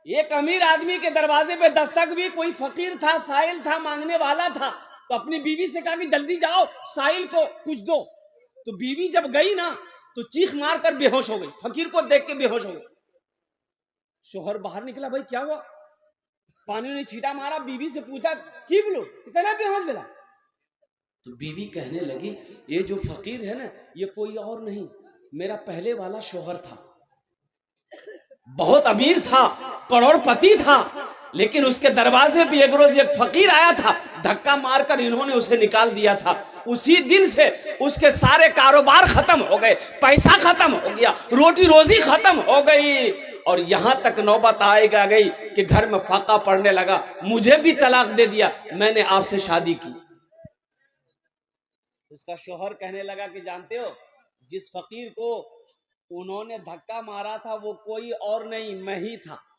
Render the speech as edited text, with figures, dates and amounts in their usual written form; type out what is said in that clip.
ایک امیر آدمی کے دروازے پہ دستک بھی، کوئی فقیر تھا، سائل تھا، مانگنے والا تھا، تو اپنی بیوی سے کہا کہ جلدی جاؤ سائل کو کچھ دو. تو بیوی جب گئی نا تو چیخ مار کر بے ہوش ہو گئی، فقیر کو دیکھ کے بے ہوش ہو گئی. شوہر باہر نکلا، بھائی کیا ہوا؟ پانی نے چھیٹا مارا، بیوی سے پوچھا کی بولو، تو کہنا بے ہوش ملا. تو بیوی کہنے لگی یہ جو فقیر ہے نا یہ کوئی اور نہیں، میرا پہلے والا شوہر تھا، بہت امیر تھا، کروڑ پتی تھا، لیکن اس کے دروازے پہ ایک روز ایک فقیر آیا تھا، دھکا مار کر انہوں نے اسے نکال دیا تھا. اسی دن سے اس کے سارے کاروبار ختم ہو گئے، پیسہ ختم ہو گیا، روٹی روزی ختم ہو گئی، اور یہاں تک نوبت آئے گئی کہ گھر میں فاقہ پڑنے لگا، مجھے بھی طلاق دے دیا، میں نے آپ سے شادی کی. اس کا شوہر کہنے لگا کہ جانتے ہو جس فقیر کو انہوں نے دھکا مارا تھا وہ کوئی اور نہیں، میں ہی تھا.